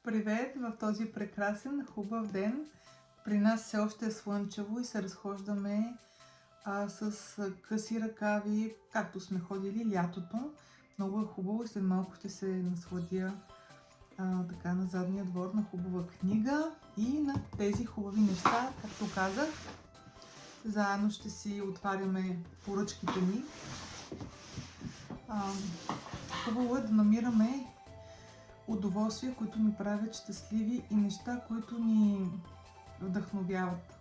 Привет в този прекрасен, хубав ден. При нас все още е слънчево и се разхождаме с къси ръкави, както сме ходили лятото. Много е хубаво и след малко ще се насладя така на задния двор на хубава книга и на тези хубави неща, както казах. Заедно ще си отваряме поръчките ни. Хубаво е да намираме удоволствия, които ни правят щастливи и неща, които ни вдъхновяват.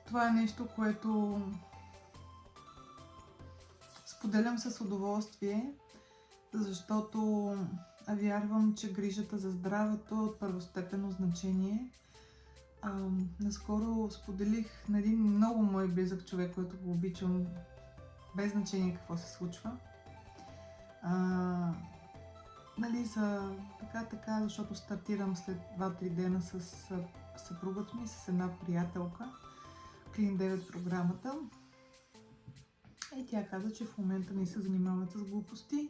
Това е нещо, което споделям с удоволствие, защото вярвам, че грижата за здравето е от първостепенно значение. Наскоро споделих на един много мой близък човек, който го обичам, без значение какво се случва. За така, защото стартирам след 2-3 дена с съпругата ми, с една приятелка, Clean 9 програмата. И тя каза, че в момента не се занимават с глупости,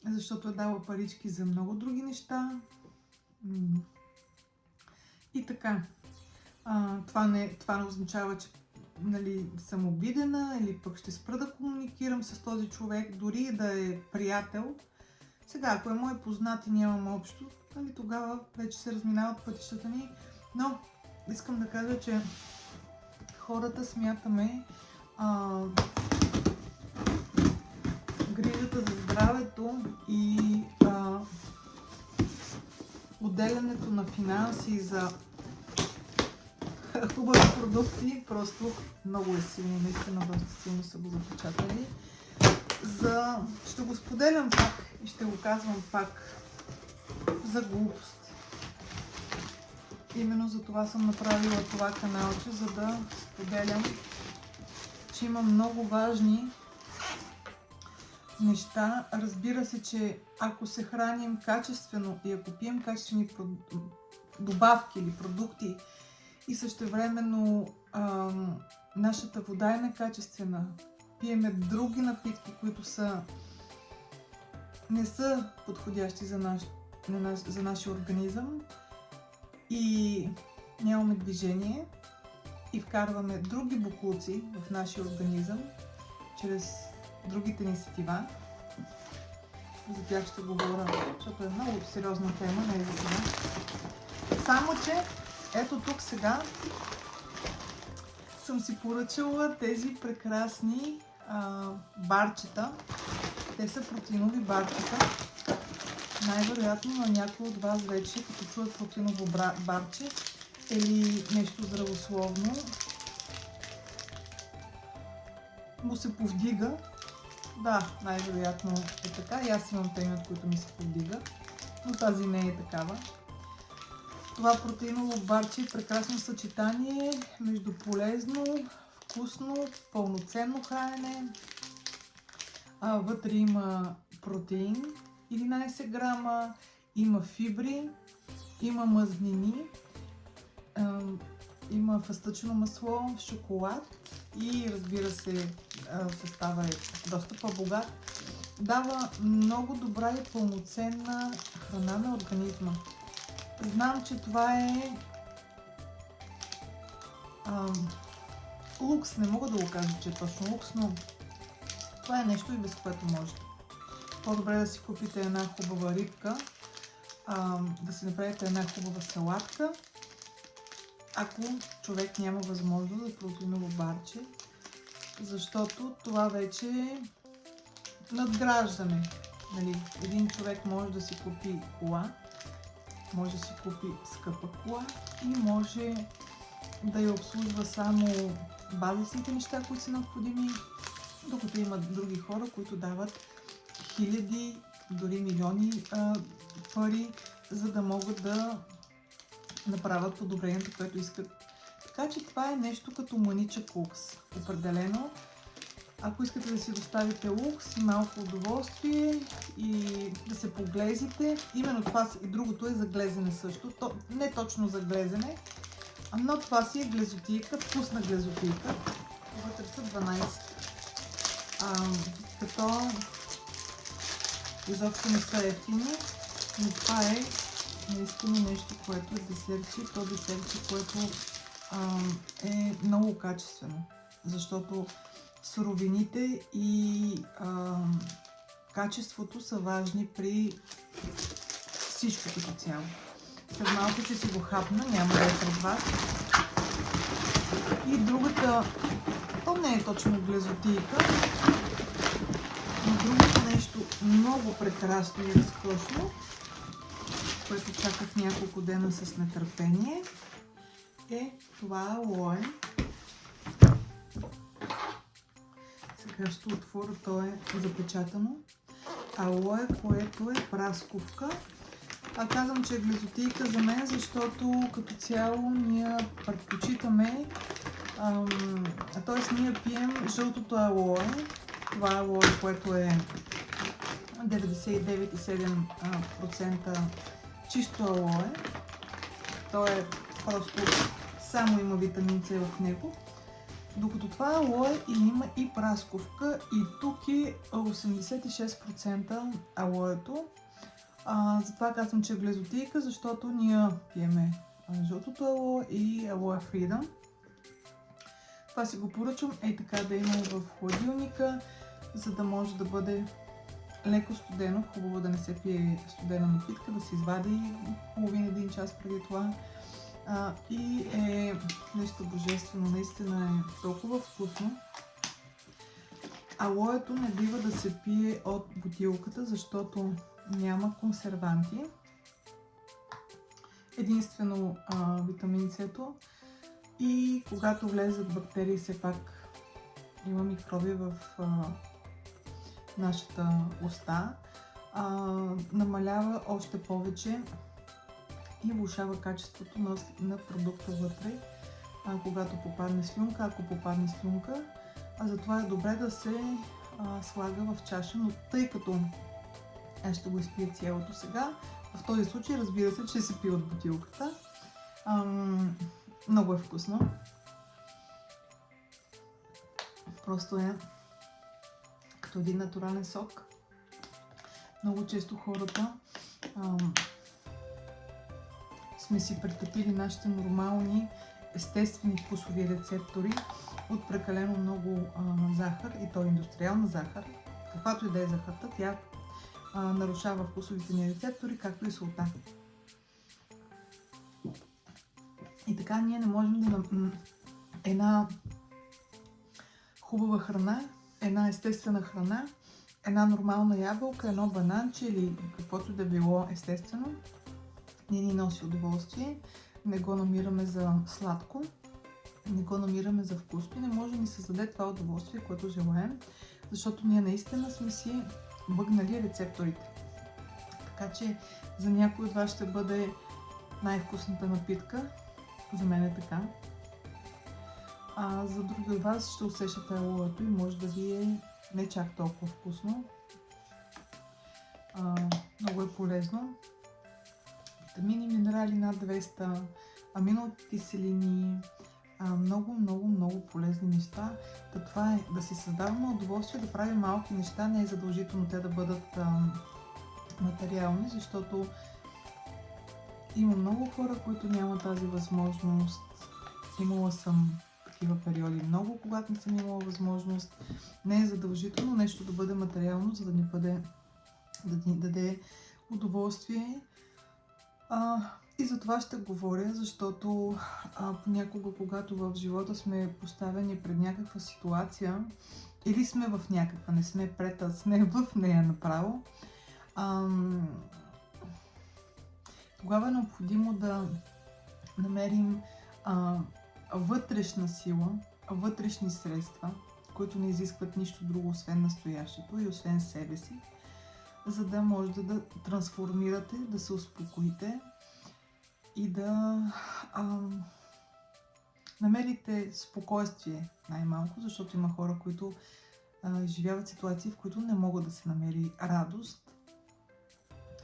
защото е дала парички за много други неща. И така, това не означава, че съм обидена или пък ще спра да комуникирам с този човек, дори да е приятел. Сега, ако е мой познат и нямам общо, тогава вече се разминават пътищата ни. Но искам да кажа, че хората смятаме грижата за здравето и отделянето на финанси за хубави продукти, просто много е силно, наистина доста силно са го запечатали. Ще го споделям пак и ще го казвам пак за глупост. Именно за това съм направила това каналче, за да споделям, че има много важни неща. Разбира се, че ако се храним качествено и ако пием качествени добавки или продукти и същевременно нашата вода е некачествена, пиеме други напитки, които не са подходящи за нашия организъм и нямаме движение и вкарваме други боклуци в нашия организъм чрез другите ни сетива. За тях ще говоря, защото е много сериозна тема, не е за сега. Само че ето тук сега съм си поръчала тези прекрасни барчета. Те са протеинови барчета. Най-вероятно на някой от вас вече, като чуят протеиново барче или нещо здравословно, му се повдига. Да, най-вероятно е така. И аз имам теми, от които ми се повдига, но тази не е такава. Това протеиново барче е прекрасно съчетание между полезно, вкусно, пълноценно хранене. Вътре има протеин, 11 грама, има фибри, има мазнини, има фъстъчно масло, шоколад и разбира се състава е доста по-богат. Дава много добра и пълноценна храна на организма. Знам, че това е лукс, не мога да го кажа, че е точно лукс, но това е нещо и без което можете. По-добре да си купите една хубава рибка, да си направите една хубава салатка, ако човек няма възможност за протеиново барче, защото това вече е надграждане. Един човек може да си купи кола, може да си купи скъпа кола и може да я обслужва само базисните неща, които са необходими, докато има други хора, които дават хиляди, дори милиони пари, за да могат да направят подобрението, което искат. Така че това е нещо като маничък лукс. Определено, ако искате да си доставите лукс и малко удоволствие и да се поглезите, именно това и другото е за глезене също. Не точно за глезене, но това си е глезотийка, вкусна глезотийка. Вътре са 12. Като изобщо не са ефтини. Но това е наистина нещо, което е десертче. То десертче, което е много качествено. Защото суровините и качеството са важни при всичко като цяло. След малко ще си го хапна, няма да е пред вас. И другата, то не е точно глезотийка, но другото нещо много прекрасно и разкошно, което чаках няколко дена с нетърпение, е това алое. Сега ще отворя, то е запечатано. Алое, което е прасковка. Казвам, че е глезотийка за мен, защото като цяло ние предпочитаме, т.е. ние пием жълтото алое. Това алое, което е 99,7% чисто алое. То е просто само има витамин С в него. Докато това алое има и прасковка и тук е 86% алоето. Затова казвам, че е глезотийка, защото ние пиеме жълтото алое и алоe freedom. Това си го поръчвам така да има в хладилника, за да може да бъде леко студено. Хубаво да не се пие студена напитка, да се извади половин-един час преди това. И е нещо божествено, наистина е толкова вкусно. Алоето не бива да се пие от бутилката, защото няма консерванти. Единствено витамин С-то. И когато влезат бактерии, все пак има микроби в нашата уста, намалява още повече и влошава качеството на продукта вътре, когато попадне слюнка, ако попадне слюнка. Затова е добре да се слага в чаша, но тъй като аз ще го изпия цялото сега, в този случай разбира се, че се пие от бутилката. Много е вкусно. Просто е като един натурален сок. Много често хората сме си претъпили нашите нормални, естествени вкусови рецептори от прекалено много захар, и то индустриална захар. Каквато и да е захарта, тя нарушава вкусовите ни рецептори, както и солта. И така ние не можем да една хубава храна, една естествена храна, една нормална ябълка, едно бананче или каквото да било естествено, не ни носи удоволствие, не го намираме за сладко, не го намираме за вкусно и не може да ни създаде това удоволствие, което желаем, защото ние наистина сме си бъгнали рецепторите. Така че за някой от вас ще бъде най-вкусната напитка, за мен е така. За други от вас ще усещате алоето и може да ви е не чак толкова вкусно. Много е полезно. Витамини, минерали над 200, аминокиселини, много полезни неща. Това е да си създаваме удоволствие да правим малки неща, не е задължително те да бъдат материални, защото има много хора, които нямат тази възможност. Имала съм такива периоди много, когато не съм имала възможност. Не е задължително нещо да бъде материално, за да ни даде удоволствие. И за това ще говоря, защото понякога, когато в живота сме поставени пред някаква ситуация, или сме в някаква, не сме пред, а сме в нея направо, тогава е необходимо да намерим вътрешна сила, вътрешни средства, които не изискват нищо друго, освен настоящето и освен себе си, за да можете да трансформирате, да се успокоите и да намерите спокойствие най-малко, защото има хора, които изживяват ситуации, в които не могат да се намери радост,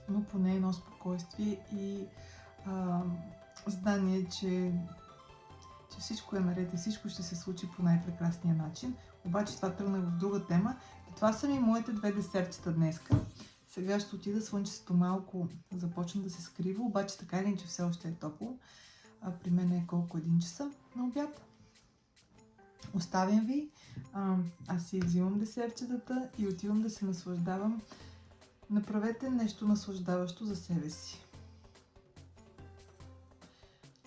но поне едно спокойствие и знание, че всичко е наред и всичко ще се случи по най-прекрасния начин. Обаче това тръгна в друга тема. Това са ми моите две десертчета днеска. Сега ще отида, слънчето малко започна да се скрива, обаче така или иначе все още е топло. При мен е колко 1 часа на обяд. Оставям ви, аз си взимам десертчетата и отивам да се наслаждавам. Направете нещо наслаждаващо за себе си.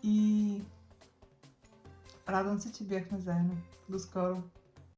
И радвам се, че бяхме заедно. До скоро!